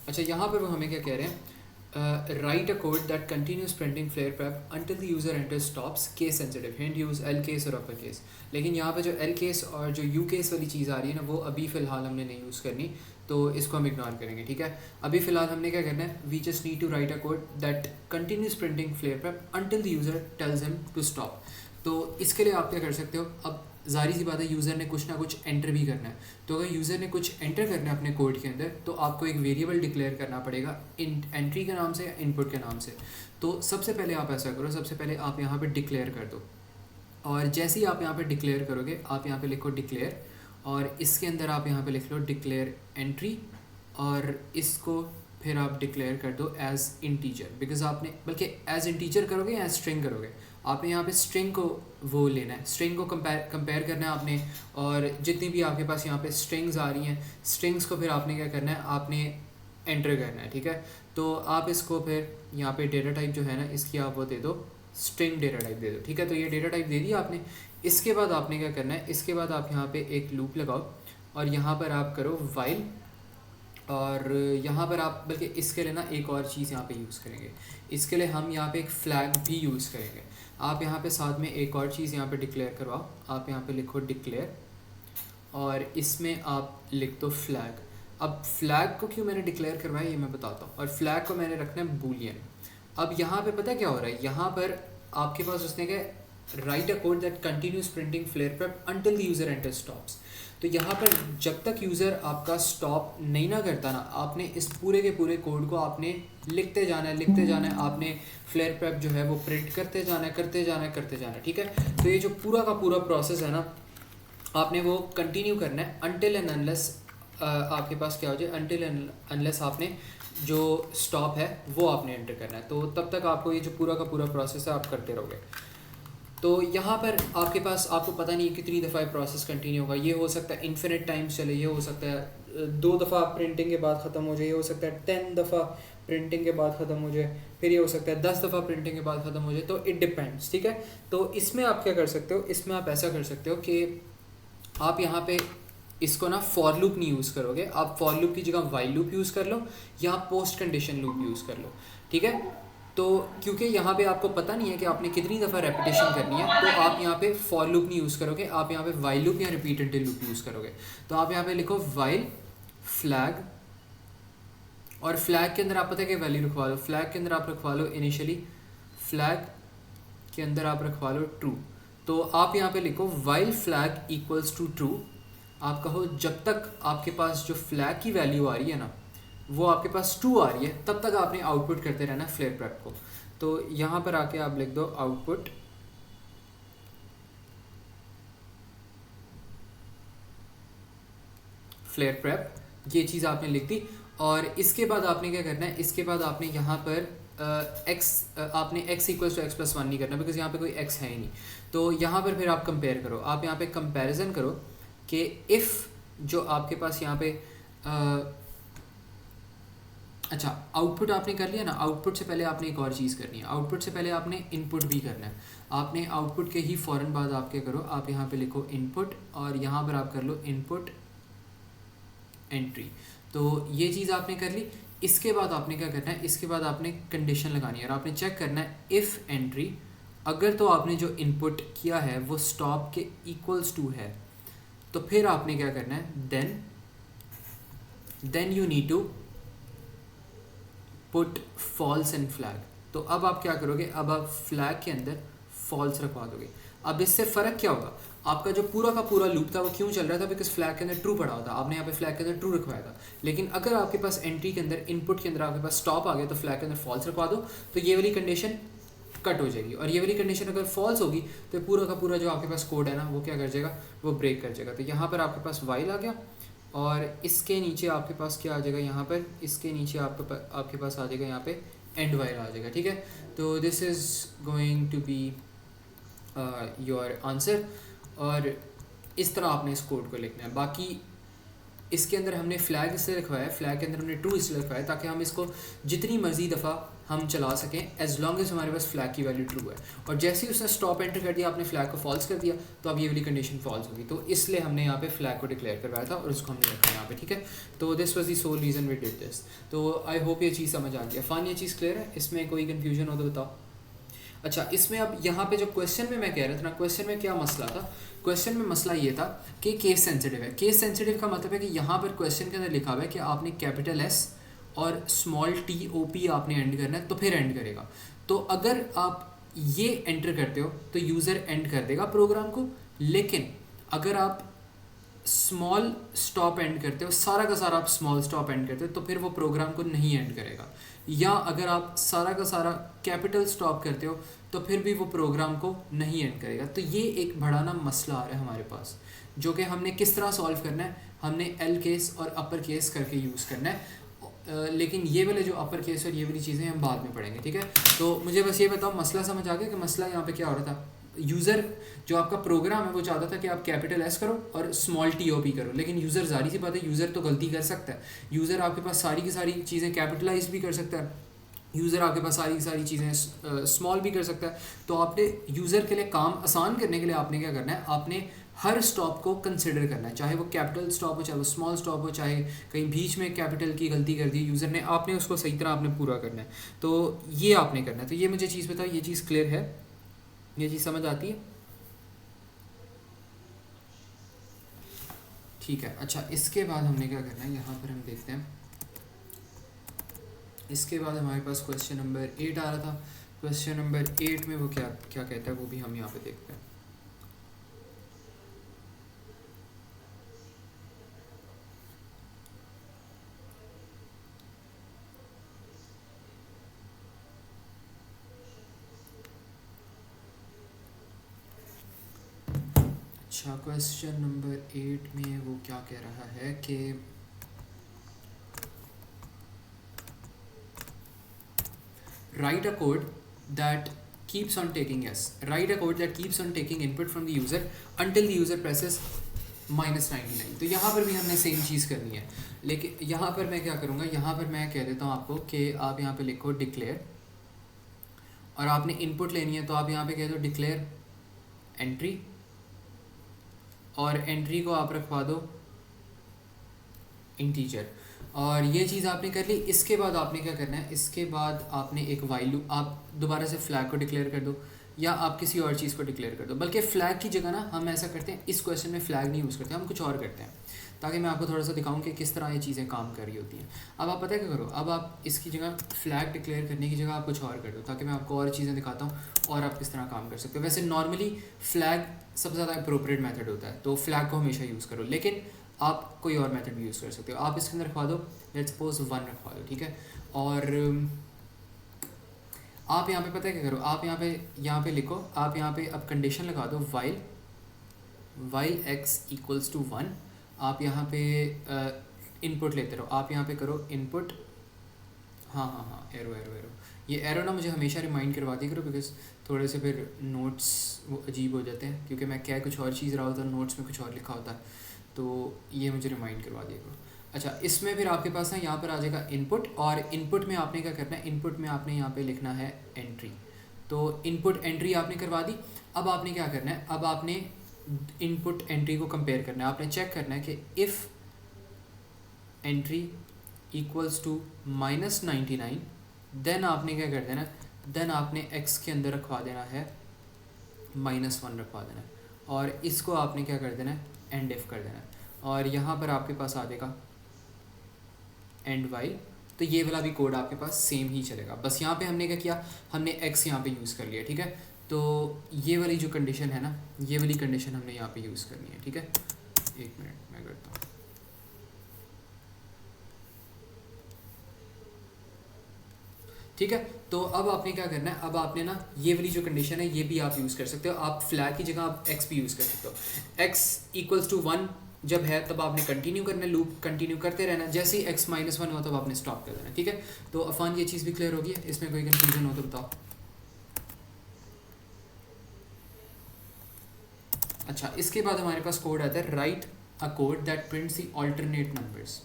अच्छा, यहाँ पर वो हमें क्या कह रहे हैं, write a code that continues printing flare prep until the user enter stops case sensitive, hint use L case और अपर केस। लेकिन यहाँ पे जो एल केस और जो यू केस वाली चीज़ आ रही है ना, वो अभी फ़िलहाल हमने नहीं यूज़ करनी, तो इसको हम इग्नोर करेंगे, ठीक है। अभी फ़िलहाल हमने क्या करना है, we just need to write a code that continues printing flare prep until the user tells him to stop. तो इसके लिए आप क्या कर सकते हो, अब ज़ाहिर सी बात है यूज़र ने कुछ ना कुछ एंटर भी करना है। तो अगर यूज़र ने कुछ एंटर करना है अपने कोड के अंदर, तो आपको एक वेरिएबल डिक्लेयर करना पड़ेगा इन एंट्री के नाम से या इनपुट के नाम से। तो सबसे पहले आप ऐसा करो, सबसे पहले आप यहाँ पे डिक्लेयर कर दो, और जैसे ही आप यहाँ पे डिक्लेयर करोगे, आप यहाँ पे लिखो डिक्लेयर, और इसके अंदर आप यहाँ पे लिख लो डिक्लेयर एंट्री, और इसको फिर आप डिक्लेयर कर दो एज इंटीजर, बिकॉज आपने, बल्कि एज इंटीजर करोगे या स्ट्रिंग करोगे, आपने यहाँ पे स्ट्रिंग को वो लेना है, स्ट्रिंग को कंपेयर करना है आपने। और जितनी भी आपके पास यहाँ पे स्ट्रिंग्स आ रही हैं, स्ट्रिंग्स को फिर आपने क्या करना है, आपने एंटर करना है, ठीक है। तो आप इसको फिर यहाँ पे डेटा टाइप जो है ना, इसकी आप वो दे दो, स्ट्रिंग डेटा टाइप दे दो, ठीक है। तो ये डेटा टाइप दे दिया आपने। इसके बाद आपने क्या करना है, इसके बाद आप यहाँ पे एक लूप लगाओ, और यहाँ पर आप करो वाइल, और यहाँ पर आप, बल्कि इसके लिए ना एक और चीज़ यहाँ पे यूज़ करेंगे, इसके लिए हम यहाँ पे एक फ्लैग भी यूज़ करेंगे। आप यहाँ पे साथ में एक और चीज़ यहाँ पे डिक्लेयर करवाओ, आप यहाँ पे लिखो डिक्लेयर, और इसमें आप लिख दो फ्लैग। अब फ्लैग को क्यों मैंने डिक्लेयर करवाया ये मैं बताता हूँ, और फ्लैग को मैंने रखना है बूलियन। अब यहाँ पे पता क्या हो रहा है, यहाँ पर आपके पास उसने क्या, write a code that continues printing flare prep until the user enter stops. तो यहाँ पर जब तक यूज़र आपका स्टॉप नहीं ना करता ना, आपने इस पूरे के पूरे कोड को आपने लिखते जाना है, लिखते जाना है, आपने फ्लेयर प्रैप जो है वो प्रिंट करते जाना है, करते जाना है, करते जाना है, ठीक है। तो ये जो पूरा का पूरा प्रोसेस है ना, आपने वो कंटिन्यू करना है अनटिल एंड अनलेस आपके पास क्या हो जाए, अनटिल एंड अनलेस आपने जो स्टॉप है वो आपने एंटर करना है। तो तब तक आपको ये जो पूरा का पूरा प्रोसेस है आप करते रहोगे। तो यहाँ पर आपके पास, आपको पता नहीं कितनी दफ़ा ये प्रोसेस कंटिन्यू होगा, ये हो सकता है इन्फिनिट टाइम्स चले, ये हो सकता है 2 दफ़ा प्रिंटिंग के बाद ख़त्म हो जाए, ये हो सकता है 10 दफ़ा प्रिंटिंग के बाद ख़त्म हो जाए, फिर ये हो सकता है 10 दफ़ा प्रिंटिंग के बाद ख़त्म हो जाए। तो इट डिपेंड्स, ठीक है। तो इसमें आप क्या कर सकते हो, इसमें आप ऐसा कर सकते हो कि आप यहाँ पे इसको ना फॉर लूप नहीं यूज़ करोगे, आप फॉर लूप की जगह वाइल लूप यूज़ कर लो, या पोस्ट कंडीशन लूप यूज़ कर लो, ठीक है। तो क्योंकि यहाँ पे आपको पता नहीं है कि आपने कितनी दफ़ा रेपिटेशन करनी है, तो आप यहाँ पे फॉर लूप नहीं यूज़ करोगे, आप यहाँ पे वाइल लूप या रिपीट अनटिल लूप यूज़ करोगे। तो आप यहाँ पे लिखो वाइल फ्लैग, और फ्लैग के अंदर आप पता है कि वैल्यू रखवा लो, फ्लैग के अंदर आप रखवा लो इनिशियली, फ्लैग के अंदर आप रखवा लो ट्रू। तो आप यहाँ पे लिखो while flag equals to true, आप कहो जब तक आपके पास जो फ्लैग की वैल्यू आ रही है ना, वो आपके पास ट्रू आ रही है, तब तक आपने आउटपुट करते रहना फ्लेयर प्रैप को। तो यहाँ पर आके आप लिख दो आउटपुट फ्लेयर प्रैप, ये चीज़ आपने लिख दी। और इसके बाद आपने क्या करना है, इसके बाद आपने यहाँ पर एक्स, आपने X equals to X plus one नहीं करना, बिकॉज यहाँ पे कोई एक्स है ही नहीं। तो यहाँ पर फिर आप कंपेयर करो, आप यहाँ पे कंपैरिजन करो कि इफ़ जो आपके पास यहाँ पे अच्छा आउटपुट आपने कर लिया ना, आउटपुट से पहले आपने एक और चीज़ करनी है, आउटपुट से पहले आपने इनपुट भी करना है। आपने आउटपुट के ही फ़ौरन बाद आप क्या करो, आप यहाँ पे लिखो इनपुट, और यहाँ पर आप कर लो इनपुट एंट्री। तो ये चीज़ आपने कर ली। इसके बाद आपने क्या करना है, इसके बाद आपने कंडीशन लगानी है, और आपने चेक करना है इफ़ एंट्री, अगर तो आपने जो इनपुट किया है वो स्टॉप के इक्वल्स टू है, तो फिर आपने क्या करना है, then you need to put false and flag. तो अब आप क्या करोगे, अब आप फ्लैग के अंदर फॉल्स रखवा दोगे। अब इससे फ़र्क क्या होगा, आपका जो पूरा का पूरा लूप था वो क्यों चल रहा था, बिकॉज फ्लैग के अंदर ट्रू पड़ा हुआ था, आपने यहाँ पे फ्लैग के अंदर ट्रू रखवाया था। लेकिन अगर आपके पास एंट्री के अंदर, इनपुट के अंदर आपके पास स्टॉप आ गया, तो फ्लैग के अंदर फॉल्स रखवा दो, तो ये वाली कंडीशन कट हो जाएगी। और ये वाली कंडीशन अगर फॉल्स होगी, तो पूरा का पूरा जो आपके पास कोड है ना, वो क्या कर जाएगा, वो ब्रेक कर जाएगा। तो यहाँ पर आपके पास वाइल आ गया, और इसके नीचे आपके पास क्या आ जाएगा, यहाँ पर इसके नीचे आपके पास आ जाएगा यहाँ पे एंड वाइल आ जाएगा, ठीक है। तो this is going to be your answer, और इस तरह आपने इस कोड को लिखना है। बाकी इसके अंदर हमने फ्लैग इसलिए रखवाया है, फ्लैग के अंदर हमने ट्रू इसलिए रखवाया है ताकि हम इसको जितनी मर्जी दफ़ा हम चला सकें एज लॉन्ग एज हमारे पास फ्लैग की वैल्यू ट्रू है। और जैसे ही उसने स्टॉप एंटर कर दिया, आपने फ्लैग को फॉल्स कर दिया, तो अब ये वाली कंडीशन फॉल्स होगी। तो इसलिए हमने यहाँ पे फ्लैग को डिक्लेयर करवाया था और उसको हमने रखा यहाँ पे, ठीक है। तो this was the sole reason we did this. तो आई होप ये चीज़ समझ आ गया। फ़ान, ये चीज़ क्लियर है? इसमें कोई कन्फ्यूजन हो तो बताओ। अच्छा, इसमें अब यहाँ पे जो क्वेश्चन में मैं कह रहा था ना, क्वेश्चन में क्या मसला था? क्वेश्चन में मसला ये था कि केस सेंसिटिव है। केस सेंसिटिव का मतलब है कि यहाँ पर क्वेश्चन के अंदर लिखा हुआ है कि आपने कैपिटल एस और स्मॉल टी ओ पी आपने एंड करना है, तो फिर एंड करेगा। तो अगर आप ये एंटर करते हो तो यूज़र एंड कर देगा प्रोग्राम को, लेकिन अगर आप स्मॉल स्टॉप एंड करते हो, सारा का सारा आप स्मॉल स्टॉप एंड करते हो, तो फिर वो प्रोग्राम को नहीं एंड करेगा। या अगर आप सारा का सारा कैपिटल स्टॉप करते हो तो फिर भी वो प्रोग्राम को नहीं एंड करेगा। तो ये एक बड़ा ना मसला आ रहा है हमारे पास, जो कि हमने किस तरह सॉल्व करना है, हमने एल केस और अपर केस करके यूज़ करना है। लेकिन ये वाले जो अपर केस और ये वाली चीज़ें हम बाद में पढ़ेंगे, ठीक है। तो मुझे बस ये बताओ, मसला समझ आ गया कि मसला यहाँ पे क्या हो रहा था? यूज़र जो आपका प्रोग्राम है वो चाहता था कि आप कैपिटल एस करो और स्मॉल टी ओ पी करो, लेकिन यूज़र, जारी सी बात है, यूज़र तो गलती कर सकता है। यूज़र आपके पास सारी की सारी चीज़ें कैपिटलाइज भी कर सकता है, यूज़र आपके पास सारी की सारी चीज़ें स्मॉल भी कर सकता है। तो आपने यूज़र के लिए काम आसान करने के लिए आपने क्या करना है, आपने हर स्टॉप को कंसिडर करना है, चाहे वो कैपिटल स्टॉप हो, चाहे वो स्मॉल स्टॉप हो, चाहे कहीं बीच में कैपिटल की गलती कर दी यूज़र ने, आपने उसको सही तरह आपने पूरा करना है। तो ये आपने करना है। तो ये मुझे चीज़ बताओ, ये चीज़ क्लियर है? ये चीज़ समझ आती है? ठीक है। अच्छा, इसके बाद हमने क्या करना है, यहाँ पर हम देखते हैं। इसके बाद हमारे पास क्वेश्चन नंबर 8 आ रहा था। क्वेश्चन नंबर 8 में वो क्या क्या कहता है वो भी हम यहाँ पे देखते हैं। अच्छा, क्वेश्चन नंबर 8 में वो क्या कह रहा है कि write a code that keeps on taking write a code that keeps on taking input from the user until the user presses -99। तो यहाँ पर भी हमने सेम चीज़ करनी है, लेकिन यहाँ पर मैं क्या करूँगा, यहाँ पर मैं कह देता हूँ आपको कि आप यहाँ पे लिखो डिक्लेयर, और आपने इनपुट लेनी है तो आप यहाँ पे कह दो डिक्लेयर एंट्री, और एंट्री को आप रखवा दो इंटीजर। और ये चीज़ आपने कर ली। इसके बाद आपने क्या करना है, इसके बाद आपने एक वाइल लूप, आप दोबारा से फ्लैग को डिक्लेयर कर दो, या आप किसी और चीज़ को डिक्लेयर कर दो। बल्कि फ़्लैग की जगह ना हम ऐसा करते हैं, इस क्वेश्चन में फ़्लैग नहीं यूज़ करते, हम कुछ और करते हैं, ताकि मैं आपको थोड़ा सा दिखाऊं कि किस तरह ये चीज़ें काम कर रही होती हैं। अब आप पता है क्या करो, अब आप इसकी जगह फ़्लैग डिक्लेयर करने की जगह आप कुछ और कर दो, ताकि मैं आपको और चीज़ें दिखाता हूँ और आप किस तरह काम कर सकते हो। वैसे नॉर्मली फ़्लैग सबसे ज़्यादा अप्रोप्रिएट मेथड होता है, तो फ़्लैग को हमेशा यूज़ करो, लेकिन आप कोई और मेथड भी यूज़ कर सकते हो। आप इसके अंदर रखवा दो, लेट्स सपोज 1 रखवा दो, ठीक है। और आप यहाँ पे पता है क्या करो, आप यहाँ पे लिखो, आप यहाँ पे अब कंडीशन लगा दो वाइल x इक्वल्स टू 1। आप यहाँ पे इनपुट लेते रहो, आप यहाँ पे करो इनपुट, हाँ एरो, ये एरो ना मुझे हमेशा रिमाइंड करवा दिया करो, बिकॉज थोड़े से फिर नोट्स वो अजीब हो जाते हैं, क्योंकि मैं क्या कुछ और चीज़ रहा होता है, नोट्स में कुछ और लिखा होता है, तो ये मुझे रिमाइंड करवा दिया करो। अच्छा, इसमें फिर आपके पास ना यहाँ पर आ जाएगा इनपुट, और इनपुट में आपने क्या करना है, इनपुट में आपने यहाँ पे लिखना है एंट्री। तो इनपुट एंट्री आपने करवा दी। अब आपने क्या करना है, अब आपने इनपुट एंट्री को कंपेयर करना है, आपने चेक करना है कि if entry equals to -99, then आपने क्या कर देना, देन आपने x के अंदर रखवा देना है -1 रखवा देना है, और इसको आपने क्या कर देना है, एंड इफ कर देना है, और यहाँ पर आपके पास आ जाएगा एंड वाइल। तो ये वाला भी कोड आपके पास सेम ही चलेगा, बस यहाँ पे हमने क्या किया, हमने x यहाँ पे यूज़ कर लिया, ठीक है। तो ये वाली जो कंडीशन है ना, ये वाली कंडीशन हमने यहाँ पे यूज़ करनी है, ठीक है। एक मिनट मैं करता हूँ। ठीक है, तो अब आपने क्या करना है, अब आपने ना ये वाली जो कंडीशन है ये भी आप यूज़ कर सकते हो, आप फ्लैग की जगह आप x भी यूज़ कर सकते हो। x इक्वल्स टू 1 जब है तब आपने कंटिन्यू करना है, लूप कंटिन्यू करते रहना, जैसे ही x -1 हो तब आपने स्टॉप कर देना, ठीक है। तो अफान ये चीज़ भी क्लियर होगी, इसमें कोई कन्फ्यूजन हो तो बताओ। अच्छा, इसके बाद हमारे पास कोड आता है right a code that prints the alternate numbers.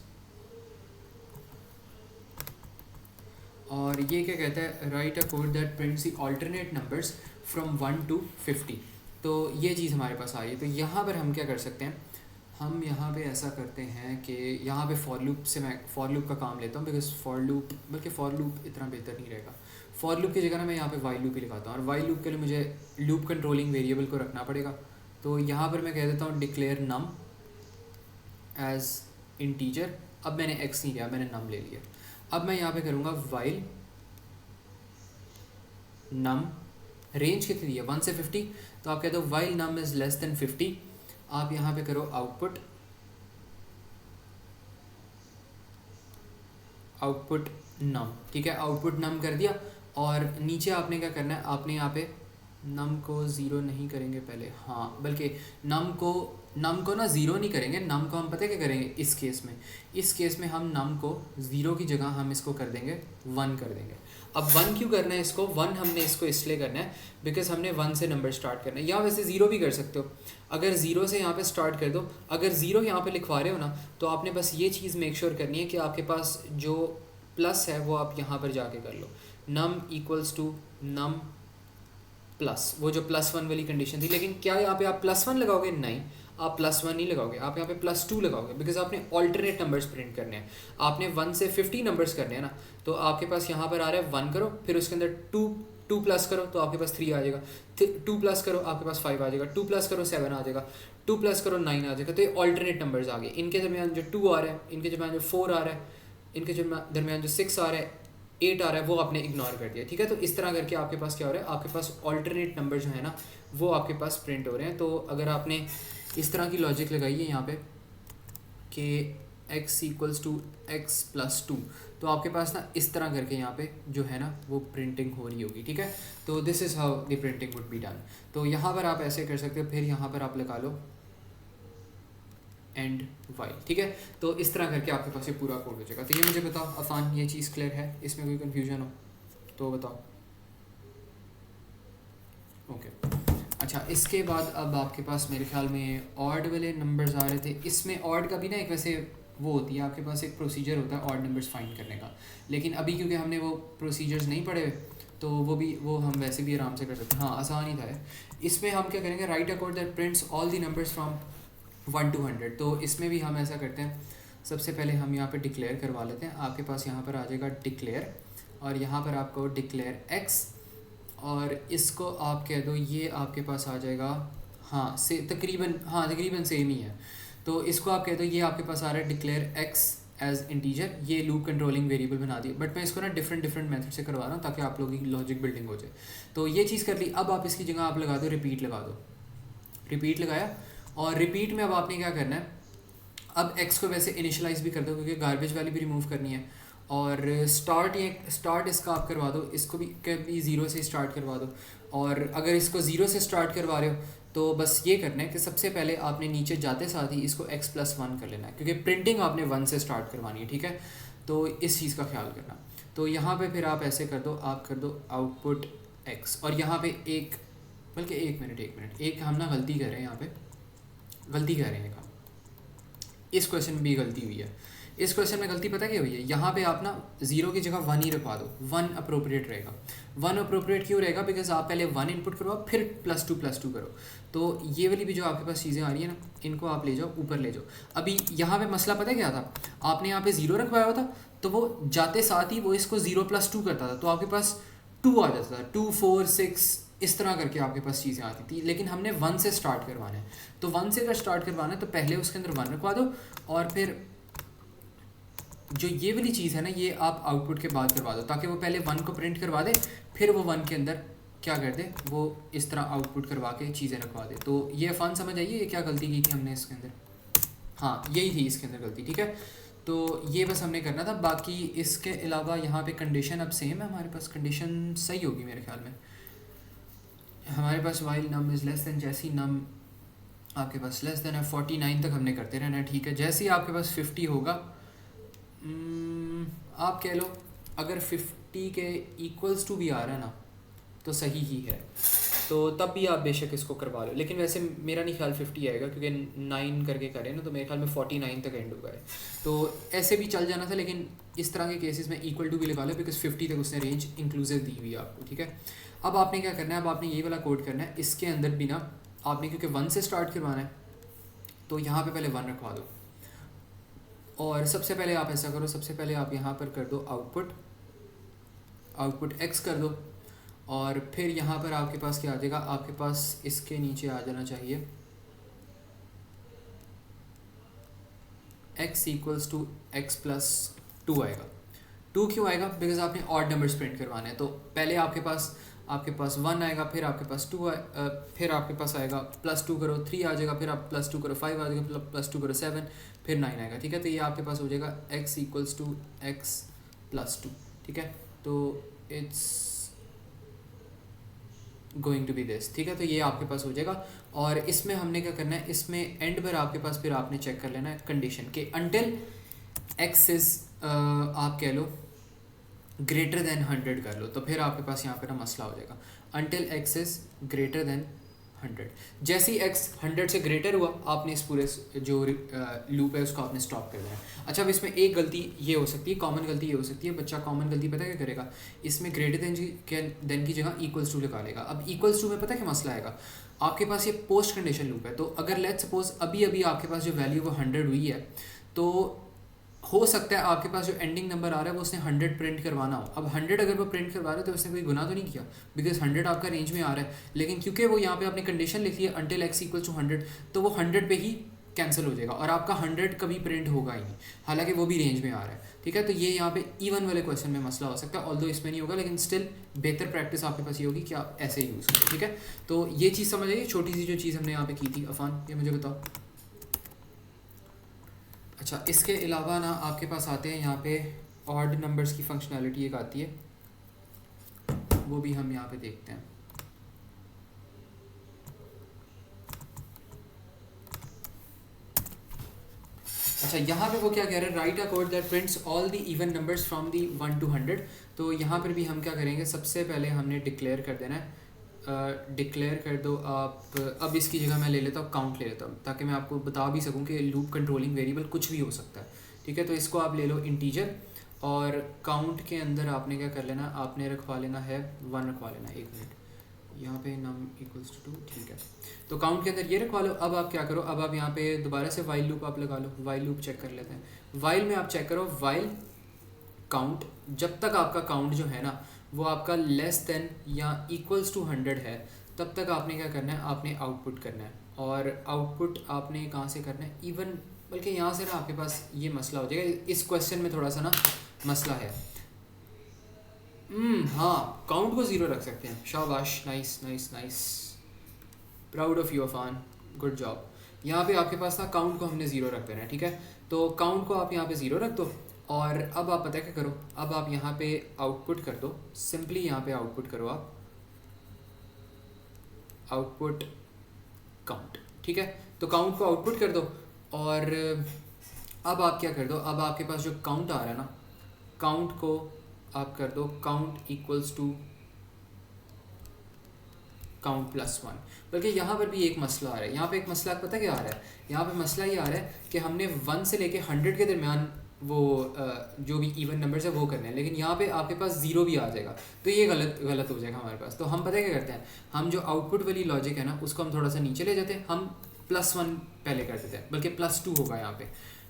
और ये क्या कहता है, right a code that prints the alternate numbers from 1 to 50. तो ये चीज़ हमारे पास आ रही है. तो यहाँ पर हम क्या कर सकते हैं, हम यहाँ पे ऐसा करते हैं कि यहाँ पे फॉर लूप से मैं फॉर लूप का काम लेता हूँ, बिकॉज फॉर लूप, बल्कि फॉर लूप इतना बेहतर नहीं रहेगा. फॉर लूप की जगह ना मैं यहाँ पे वाइल लूप ही लगाता हूँ, और वाइल लूप के लिए मुझे लूप कंट्रोलिंग वेरिएबल को रखना पड़ेगा. तो यहाँ पर मैं कह देता हूँ डिक्लेयर नम एज इंटीजर. अब मैंने एक्स नहीं लिया, मैंने नम ले लिया. अब मैं यहाँ पे करूँगा वाइल नम, रेंज कितनी दी है 1 से 50. तो आप कहते हो while num is less than 50. आप यहाँ पे करो आउटपुट नम. ठीक है, आउटपुट नम कर दिया. और नीचे आपने क्या करना है, आपने यहाँ पे नम को ज़ीरो नहीं करेंगे पहले, हाँ, बल्कि नम को ना ज़ीरो नहीं करेंगे. नम को हम पता है क्या करेंगे इस केस में हम नम को ज़ीरो की जगह हम इसको कर देंगे 1 कर देंगे. अब 1 क्यों करना है इसको, 1 हमने इसको इसलिए करना है बिकॉज हमने 1 से नंबर स्टार्ट करना है. या वैसे ज़ीरो भी कर सकते हो, अगर ज़ीरो से यहाँ पे स्टार्ट कर दो. अगर ज़ीरो यहाँ पे लिखवा रहे हो ना, तो आपने बस ये चीज़ मेक श्योर करनी है कि आपके पास जो प्लस है वो आप यहाँ पर जाके कर लो. नम इक्वल्स टू नम प्लस, वो जो +1 वाली कंडीशन थी. लेकिन क्या यहाँ पे आप +1 लगाओगे, नहीं, आप +1 नहीं लगाओगे, आप यहाँ पे +2 लगाओगे, बिकॉज आपने ऑल्टरनेट नंबर्स प्रिंट करने हैं. आपने 1 से 50 नंबर्स करने हैं ना. तो आपके पास यहाँ पर आ रहा है 1 करो, फिर उसके अंदर 2 प्लस करो तो आपके पास 3 आ जाएगा. 2 प्लस करो आपके पास 5 आ जाएगा. 2 प्लस करो 7 आ जाएगा. 2 प्लस करो 9 आ जाएगा. तो ये ऑल्टरनेट नंबर्स आ गए. इनके दरमियान जो 2 आ रहा है, इनके दरमियान जो 4 आ रहा है, इनके दरमियान जो 6 आ रहा है, 8 आ रहा है, वो आपने इग्नोर कर दिया. ठीक है, तो इस तरह करके आपके पास क्या हो रहा है, आपके पास ऑल्टरनेट नंबर जो है ना वो आपके पास प्रिंट हो रहे हैं. तो अगर आपने इस तरह की लॉजिक लगाई है यहाँ पे कि x equals to X plus 2, तो आपके पास ना इस तरह करके यहाँ पे जो है ना वो प्रिंटिंग हो रही होगी. ठीक है, तो this is how the printing would be done. तो यहाँ पर आप ऐसे कर सकते हो. फिर यहाँ पर आप लगा लो एंड वाइल. ठीक है, तो इस तरह करके आपके पास ये पूरा कोड हो जाएगा. तो ये मुझे बताओ अफान, ये चीज़ क्लियर है, इसमें कोई कन्फ्यूजन हो तो बताओ. ओके, अच्छा, इसके बाद अब आपके पास मेरे ख्याल में ऑड वाले नंबर्स आ रहे थे. इसमें ऑड का भी ना एक वैसे वो होती है, आपके पास एक प्रोसीजर होता है ऑड नंबर्स फाइंड करने का. लेकिन अभी क्योंकि हमने वो प्रोसीजर्स नहीं पढ़े हुए, तो वो हम वैसे भी आराम से कर सकते हैं. हाँ, आसान ही था. इसमें हम क्या करेंगे, right a code that prints all the numbers from 1 to 100. तो इसमें भी हम ऐसा करते हैं, सबसे पहले हम यहाँ पे डिक्लेयर करवा लेते हैं. आपके पास यहाँ पर आ जाएगा डिक्लेयर, और यहाँ पर आपको डिक्लेयर एक्स, और इसको आप कह दो ये आपके पास आ जाएगा, हाँ, तकरीबन सेम ही है. तो इसको आप कह दो ये आपके पास आ रहा है डिक्लेयर एक्स एज इंटीजर. ये लूप कंट्रोलिंग वेरिएबल बना दी, बट मैं इसको ना डिफरेंट मेथड से करवा रहा हूँ ताकि आप लोगों की लॉजिक बिल्डिंग हो जाए. तो ये चीज़ कर ली. अब आप इसकी जगह आप लगा दो रिपीट, लगा दो. रिपीट लगाया, और रिपीट में अब आपने क्या करना है, अब एक्स को वैसे इनिशलाइज भी कर दो क्योंकि गार्बेज वाली भी रिमूव करनी है. और स्टार्ट इसका आप करवा दो, इसको भी कभी 0 से स्टार्ट करवा दो. और अगर इसको 0 से स्टार्ट करवा रहे हो तो बस ये करना है कि सबसे पहले आपने नीचे जाते साथ ही इसको x+1 कर लेना है, क्योंकि प्रिंटिंग आपने 1 से स्टार्ट करवानी है. ठीक है, तो इस चीज़ का ख्याल करना. तो यहाँ पे फिर आप ऐसे कर दो, आप कर दो आउटपुट x, और यहाँ पे एक मिनट, हम ना गलती कर रहे हैं, यहाँ पे गलती कर रहे हैं. इस क्वेश्चन में भी गलती हुई है. इस क्वेश्चन में गलती पता क्या हुई है, यहाँ पे आप ना 0 की जगह 1 ही रखवा दो. 1 अप्रोप्रिएट रहेगा. 1 अप्रोप्रिएट क्यों रहेगा, बिकॉज आप पहले 1 इनपुट करवाओ, फिर +2 करो. तो ये वाली भी जो आपके पास चीज़ें आ रही है ना, इनको आप ले जाओ, ऊपर ले जाओ. अभी यहाँ पे मसला पता क्या था, आपने यहाँ पे 0 रखवाया हुआ था, तो वो जाते साथ ही वो इसको 0+2 करता था, तो आपके पास 2 आ जाता था. 2 4 6 इस तरह करके आपके पास चीज़ें आती थी. लेकिन हमने 1 से स्टार्ट करवाना है, तो 1 से अगर स्टार्ट करवाना है तो पहले उसके अंदर 1 रखवा दो, और फिर जो ये वाली चीज़ है ना ये आप आउटपुट के बाद करवा दो, ताकि वो पहले 1 को प्रिंट करवा दे, फिर वो 1 के अंदर क्या कर दे, वो इस तरह आउटपुट करवा के चीज़ें रखवा दे. तो ये फ़न समझ आइए, ये क्या गलती की थी हमने इसके अंदर. हाँ, यही थी इसके अंदर गलती. ठीक है, तो ये बस हमने करना था. बाकी इसके अलावा यहाँ पे कंडीशन अब सेम है, हमारे पास कंडीशन सही होगी मेरे ख्याल में. हमारे पास while num is less than, जैसी नम आपके पास लेस दैन है 49 तक हमने करते रहना है. ठीक है, जैसे ही आपके पास 50 होगा, आप कह लो अगर 50 के इक्वल्स टू भी आ रहा है ना तो सही ही है. तो तब भी आप बेशक इसको करवा लो, लेकिन वैसे मेरा नहीं ख्याल 50 आएगा क्योंकि 9 करके करें ना, तो मेरे ख्याल में 49 तक एंड होगा है। तो ऐसे भी चल जाना था, लेकिन इस तरह के केसेस में इक्वल टू भी लगा लो बिकॉज 50 तक उसने रेंज इंक्लूसिव दी हुई है आपको, ठीक है। अब आपने क्या करना है, अब आपने ये वाला कोड करना है, इसके अंदर भी ना आपने क्योंकि 1 से स्टार्ट करवाना है तो यहाँ पे पहले 1 रखवा दो। और सबसे पहले आप ऐसा करो, सबसे पहले आप यहाँ पर कर दो आउटपुट x कर दो, और फिर यहाँ पर आपके पास क्या आ जाएगा, आपके पास इसके नीचे आ जाना चाहिए x equals to x plus 2 आएगा। 2 क्यों आएगा, बिकॉज आपने ऑड नंबर्स प्रिंट करवाने हैं। तो पहले आपके पास 1 आएगा, फिर आपके पास 2 फिर आपके पास आएगा +2 करो 3 आ जाएगा, फिर आप +2 करो 5 आ जाएगा, +2 करो 7, फिर 9 आएगा, ठीक है। तो ये आपके पास हो जाएगा x equals to x plus 2, ठीक है। तो it's going to be this, ठीक है। तो ये आपके पास हो जाएगा, और इसमें हमने क्या करना है, इसमें एंड पर आपके पास फिर आपने चेक कर लेना है कंडीशन के अंटिल x इज़ आप कह लो ग्रेटर देन 100 कर लो, तो फिर आपके पास यहाँ पे ना मसला हो जाएगा। Until x is greater than 100, जैसे ही x 100 से ग्रेटर हुआ आपने इस पूरे जो लूप है उसको आपने स्टॉप कर देना है। अच्छा, अब इसमें एक गलती ये हो सकती है, कॉमन गलती ये हो सकती है, बच्चा कॉमन गलती पता क्या करेगा, इसमें ग्रेटर देन की जगह इक्वल्स टू लगा लेगा। अब इक्वल्स टू में पता क्या मसला आएगा, आपके पास ये पोस्ट कंडीशन लूप है, तो अगर लेट्स सपोज अभी अभी आपके पास जो वैल्यू वो 100 हुई है, तो हो सकता है आपके पास जो एंडिंग नंबर आ रहा है वो उसने 100 प्रिंट करवाना हो। अब 100 अगर वो प्रिंट करवा रहे हो तो उसने कोई गुनाह तो नहीं किया, बिकॉज 100 आपका रेंज में आ रहा है, लेकिन क्योंकि वो यहाँ पे आपने कंडीशन लिखी है अंटिल x इक्वल टू 100, तो वो 100 पे ही कैंसिल हो जाएगा और आपका 100 कभी प्रिंट होगा ही नहीं, हालांकि वो भी रेंज में आ रहा है, ठीक है। तो ये यहाँ पे इवन वाले क्वेश्चन में मसला हो सकता है, ऑल्दो इसमें नहीं होगा, लेकिन स्टिल बेहतर प्रैक्टिस आपके पास ये होगी कि आप ऐसे यूज़ करें, ठीक है। तो ये चीज़ समझ आइए, छोटी सी जो चीज़ हमने यहाँ पे की थी। अफान, ये मुझे बताओ। अच्छा, इसके अलावा ना आपके पास आते हैं यहाँ पे ऑड नंबर्स की फंक्शनैलिटी एक आती है, वो भी हम यहाँ पे देखते हैं। अच्छा, यहाँ पे वो क्या कह रहे हैं, write a code that prints all the even numbers from the 1 to 100। तो यहाँ पर भी हम क्या करेंगे, सबसे पहले हमने डिक्लेयर कर देना है, डिक्लेयर कर दो आप। अब इसकी जगह मैं ले लेता हूँ काउंट ले लेता हूँ, ताकि मैं आपको बता भी सकूँ कि लूप कंट्रोलिंग वेरिएबल कुछ भी हो सकता है, ठीक है। तो इसको आप ले लो इंटीजर, और काउंट के अंदर आपने क्या कर लेना, आपने रखवा लेना है 1 रखवा लेना है। 1 मिनट, यहाँ पे नम इक्वल्स टू 2, ठीक है। तो काउंट के अंदर ये रखवा लो। अब आप क्या करो, अब आप यहाँ पे दोबारा से वाइल लूप आप लगा लो, वाइल लूप चेक कर लेते हैं। वाइल में आप चेक करो, वाइल काउंट, जब तक आपका काउंट जो है ना वो आपका लेस देन या इक्वल्स टू 100 है, तब तक आपने क्या करना है, आपने आउटपुट करना है। और आउटपुट आपने कहाँ से करना है, इवन, बल्कि यहाँ से ना आपके पास ये मसला हो जाएगा, इस क्वेश्चन में थोड़ा सा ना मसला है। हाँ, काउंट को 0 रख सकते हैं, शाबाश, nice nice nice, proud of you Afan, good job. यहाँ पे आपके पास ना काउंट को हमने 0 रख देना है, ठीक है। तो काउंट को आप यहाँ पे 0 रख दो, और अब आप पता क्या करो, अब आप यहाँ पे आउटपुट कर दो, सिंपली यहाँ पे आउटपुट करो आप, आउटपुट काउंट, ठीक है। तो काउंट को आउटपुट कर दो, और अब आप क्या कर दो, अब आपके पास जो काउंट आ रहा है ना, काउंट को आप कर दो count equals to count plus 1। बल्कि यहाँ पर भी एक मसला आ रहा है, यहाँ पे एक मसला पता क्या आ रहा है, यहाँ पे मसला ये आ रहा है कि हमने 1 से लेके 100 के दरमियान वो जो भी इवन नंबर्स है वो करने हैं, लेकिन यहाँ पे आपके पास 0 भी आ जाएगा, तो ये गलत हो जाएगा हमारे पास। तो हम पता क्या करते हैं, हम जो आउटपुट वाली लॉजिक है ना उसको हम थोड़ा सा नीचे ले जाते हैं, हम +1 पहले कर देते हैं, बल्कि +2 होगा यहाँ पे,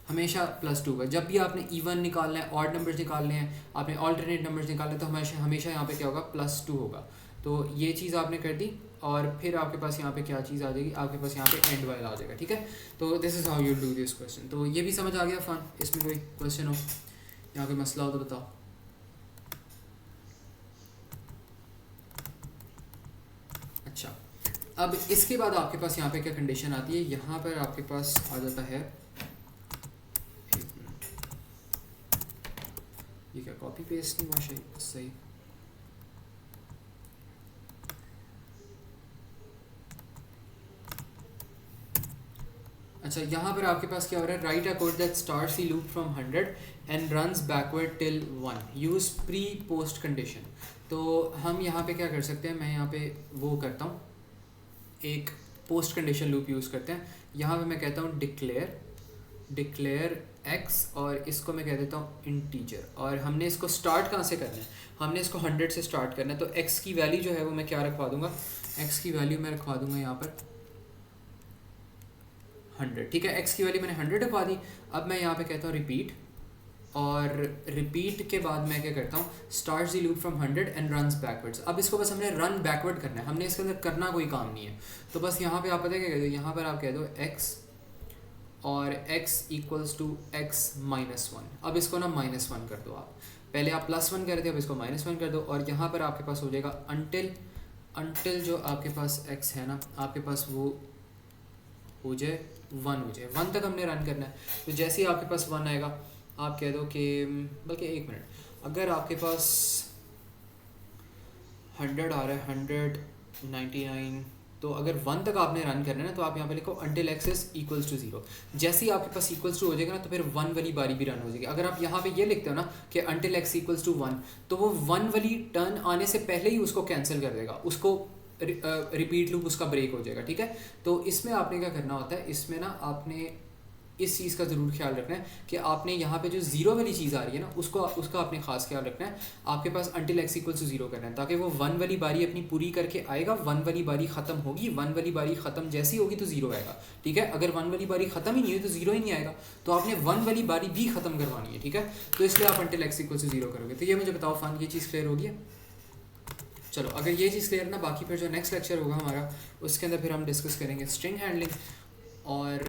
हमेशा +2 होगा। जब भी आपने इवन निकालना है, ऑड नंबर्स निकालने हैं, आपने ऑल्टरनेट नंबर्स निकालने हैं, तो हमेशा यहाँ पे क्या होगा, +2 होगा। तो ये चीज़ आपने कर दी, और फिर आपके पास यहाँ पे क्या चीज़ आ जाएगी, आपके पास यहाँ पे एंड वाइल आ जाएगा, ठीक है। तो this is how you do this question. तो ये भी समझ आ गया फन, इसमें कोई क्वेश्चन हो, यहाँ पे मसला हो तो बताओ। अच्छा, अब इसके बाद आपके पास यहाँ पे क्या कंडीशन आती है, यहाँ पर आपके पास आ जाता है, ये क्या कॉपी पेस्ट नहीं हुआ सही। अच्छा, यहाँ पर आपके पास क्या हो रहा है, right a code that starts the loop from 100 and runs backward till 1, use pre post condition. तो हम यहाँ पे क्या कर सकते हैं, मैं यहाँ पे वो करता हूँ, एक पोस्ट कंडीशन लूप यूज़ करते हैं। यहाँ पे मैं कहता हूँ डिक्लेयर एक्स और इसको मैं कह देता हूँ इंटीजर, और हमने इसको स्टार्ट कहाँ से करना है, हमने इसको 100 से स्टार्ट करना है। तो एक्स की वैल्यू जो है वो मैं क्या रखवा दूंगा, एक्स की वैल्यू मैं रखवा दूंगा यहाँ पर 100, ठीक है। एक्स की वैल्यू मैंने 100 रखवा दी। अब मैं यहाँ पे कहता हूँ रिपीट, और रिपीट के बाद मैं क्या करता हूँ, start the loop from 100 and runs backwards. अब इसको बस हमने रन बैकवर्ड करना है, हमने इसके अंदर करना कोई काम नहीं है। तो बस यहाँ पे आप पता है क्या कह दो, यहाँ पर आप कह दो एक्स और x equals to x minus 1। अब इसको ना -1 कर दो आप, पहले आप +1 कर थे, अब इसको -1 कर दो, और यहाँ पर आपके पास हो जाएगा अनटिल जो आपके पास x है ना, आपके पास वो हो जाए 1 हो जाए, 1 तक हमने रन करना है। तो जैसे ही आपके पास 1 आएगा आप कह दो कि, बल्कि 1 मिनट, अगर आपके पास 100 आ रहा है, 199, तो अगर 1 तक आपने रन करना है ना, तो आप यहाँ पे लिखो until x is equals to 0। जैसे ही आपके पास इक्वल्स टू हो जाएगा ना, तो फिर 1 वाली बारी भी रन हो जाएगी। अगर आप यहाँ पे ये लिखते हो ना कि until x equals to 1, तो वो 1 वाली टर्न आने से पहले ही उसको कैंसिल कर देगा, उसको रिपीट लूप उसका ब्रेक हो जाएगा, ठीक है। तो इसमें आपने क्या करना होता है, इसमें ना आपने इस चीज़ का ज़रूर ख्याल रखना है कि आपने यहाँ पे जो 0 वाली चीज़ आ रही है ना, उसका आपने ख़ास ख्याल रखना है। आपके पास until x equals to 0 करना है, ताकि वो 1 वाली बारी अपनी पूरी करके आएगा, 1 वाली बारी ख़त्म होगी, 1 वाली बारी ख़त्म जैसी होगी तो 0 आएगा, ठीक है। अगर 1 वाली बारी ख़त्म ही नहीं हुई तो 0 ही नहीं आएगा, तो आपने 1 वाली बारी भी ख़त्म करवानी है, ठीक है। तो इसलिए आप until x equals to 0 करोगे। तो ये मुझे बताओ फ़ान, ये चीज़ क्लियर होगी है? चलो, अगर ये चीज़ क्लियर ना, बाकी फिर जो नेक्स्ट लेक्चर होगा हमारा, उसके अंदर फिर हम डिस्कस करेंगे स्ट्रिंग हैंडलिंग, और